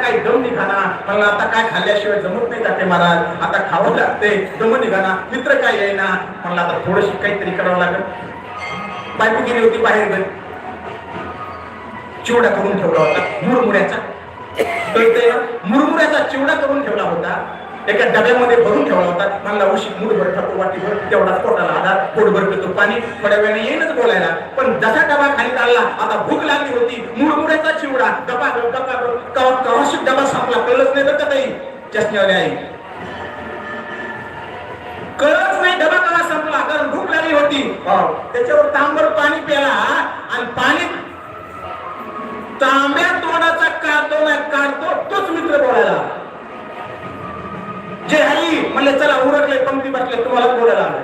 काय दम निघाना, मला आता काय खाल्ल्याशिवाय जमत नाही का ते महाराज, आता खावं लागते, दम निघाना, मित्र काय येईना, मला आता थोडंशी काहीतरी करावं लागेल. बायको गेली होती बाहेर घरी, चिवडा करून ठेवला होता मुरमुऱ्याचा, मुरमुऱ्याचा चिवडा करून ठेवला होता, एका डब्यामध्ये भरून ठेवला होता. मला उशी मुठभर टाकू वाटीभर, तेवढा पोटाला आधार, पोटभर पितो पाणी, थोड्या वेळाने येईनच बोलायला. पण जसा डबा खाली काढला, आता भूक लागली होती, मुरमुऱ्याचा चिवडा डबा कवाशी डबा संपला कळलंच नाही. बरं ताई चष्म्यावाले आई, कळलंच नाही डबा कवा संपला, कारण भूक लागली होती. त्याच्यावर तांबर पाणी प्याला आणि पाणी तांब्या तोंडाचा काढतो तोच मित्र बोलायला, जे आई म्हणले चला उरकले पंक्ती बसले तुम्हाला बोलायला आलं.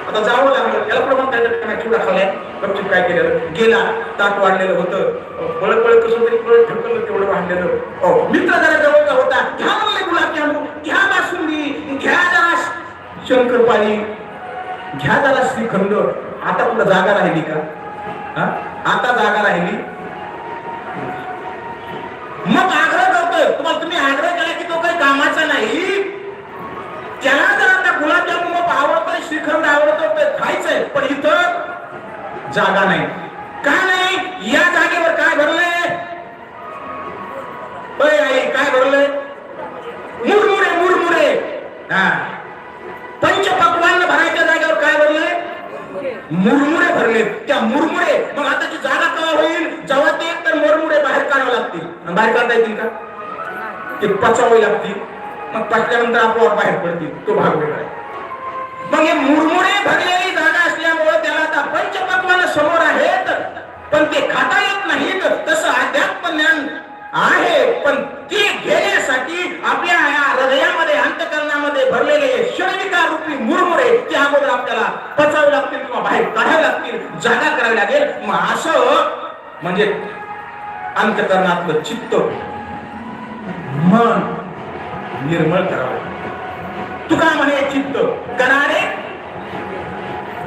आता जावं लागलं, याला पुढे म्हणता चिवडा खाल्लाय, गपचूप काय केलेलं, गेला ताट वाढलेलं होतं, पळत पळत कसं तरी पळत ढकललं तेवढं वाढलेलं. मित्र जरा जवळचा होता, घ्या म्हणले गुलाबजामू, घ्या बासुंदी, घ्या जरा शंकरपाळी, घ्या जरा श्रीखंड. आता कुठं जागा राहिली का? आता जागा राहिली? मग आग्रह करतोय तुम्हाला, तुम्ही आग्रह केला की तो काही कामाचा नाही. त्याला जर आता गुलाबजामुन आवडतोय, श्रीखंड आवडतो, ते खायचंय, पण इथं जागा नाही. का नाही? या जागेवर काय भरलंय? आई काय भरलंय? मुरमुरे, मुरमुरे. पंचपक्वान्न भरायच्या जागेवर काय भरलंय? मुरमुरे भरले. त्या मुरमुरे, मग आताची जागा केव्हा होईल? जेव्हा ते एकतर मुरमुरे बाहेर काढावे लागतील. बाहेर काढता येतील का? ते पचावे लागतील, मग पचल्यानंतर आपोआप बाहेर पडतील, तो भाग वेगळा आहे. मग हे मुरमुरे भरलेली जागा असल्यामुळे त्याला आता पंचपक्वान्न समोर आहेत, पण ते खाता येत नाहीत. तसं अध्यात्म ज्ञान आहे, पण ते घेण्यासाठी आपल्या हृदयामध्ये, अंतःकरणामध्ये भरलेले षडविकार रूपी मुरमुरे ते अगोदर आपल्याला पचावे लागतील किंवा बाहेर काढावे लागतील, जागा करावी लागेल. मग असं म्हणजे अंतःकरणातलं चित्त, मन निर्मळ करावं. तुका म्हणे चित्त करारे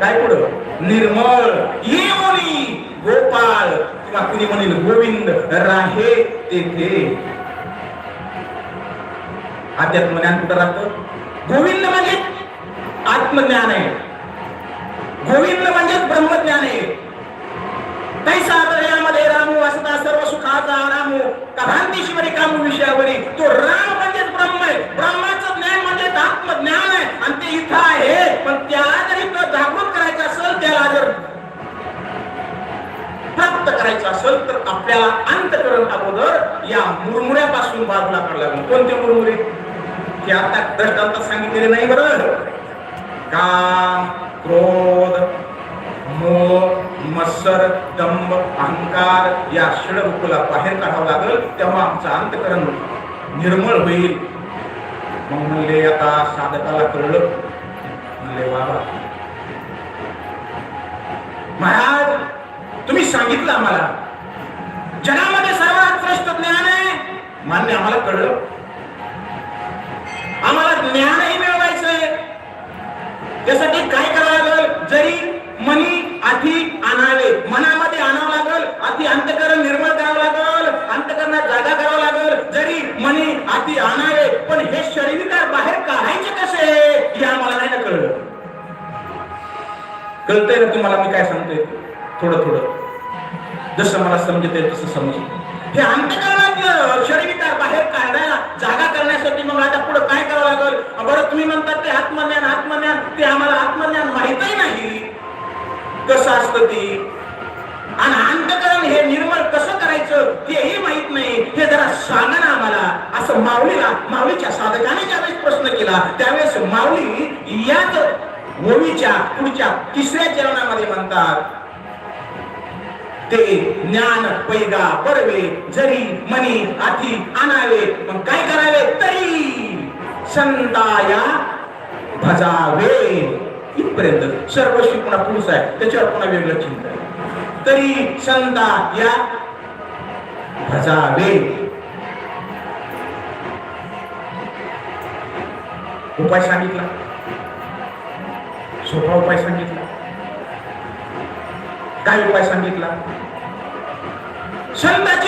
काय पुढं निर्मळ येऊनी गोपाळ, किंवा कुणी म्हणेल गोविंद राहे तेथे. अध्यात्म ज्ञान कुठं राहतं? गोविंद म्हणजे आत्मज्ञान आहे, गोविंद म्हणजे ब्रह्मज्ञान आहे. तैसा हृदयामध्ये रामू असता सर्व सुखाचा रामू, का भांतीशिवरी कामू विषयावरी. तो राम म्हणजेच ब्रह्म आहे, ब्रह्माचं ज्ञान म्हणजे आत्मज्ञान आहे, आणि ते इथं आहे. पण त्याला जरी तो जागृत करायचं असेल, त्याला जर प्राप्त करायचं असेल, तर आपल्याला अंतःकरण अगोदर या मुरमुऱ्यापासून बाजूला काढावं लागेल. कोणते मुरमुरे? हे आता दृष्टांत सांगितलेले नाही बरं. काम, क्रोध, मोह, मत्सर, दंभ, अहंकार या षडरूपाला बाहेर काढावं लागेल, तेव्हा आमचं अंतःकरण निर्मळ होईल. मग म्हणले आता साधकाला कळलं, म्हणले बाबा महाराज तुम्ही सांगितलं आम्हाला जगामध्ये सर्वात श्रेष्ठ ज्ञान आहे, मान्य, आम्हाला कळलं, आम्हाला ज्ञानही मिळवायचंय. त्यासाठी काय करावं लागेल? जरी मनी अति आणावे, मनामध्ये आणावं लागेल, अति अंतःकरण निर्मळ करावं लागेल, अंतःकरणात जागा करावं लागेल. जरी मनी अति आणावे, पण हे शरीरविकार बाहेर काढायचे कसे हे आम्हाला नाही ना कळलं. कळतंय ना तुम्हाला मी काय सांगतोय? थोडं थोडं जसं मला समजते तसं समजतं. हे अंतःकरणातलं शरीरविकार बाहेर काढायला जागा करण्यासाठी मग आता पुढे काय करावं लागेल? बरं तुम्ही म्हणतात ते आत्मज्ञान, आत्मज्ञान, ते आम्हाला आत्मज्ञान माहितही नाही कसं असतं ते, आणि अंतःकरण हे निर्मळ कसं करायचं तेही माहित नाही. हे जरा सांगा ना आम्हाला. असं माऊलीच्या साधकाने ज्यावेळेस प्रश्न केला, त्यावेळेस माऊली याच ओवीच्या पुढच्या 3ऱ्या चरणामध्ये म्हणतात, ते ज्ञान पैगा पडवे, जरी मनी अति आणावे, मग काय करावे? तरी संताया भजावे. इथपर्यंत सर्वस्वी पुन्हा पुरुष आहे, त्याच्यावर पुन्हा वेगळं चिंतन. तरी संता या भजावे. उपाय सांगितला, सोपा उपाय सांगितला. काय उपाय सांगितला? संताची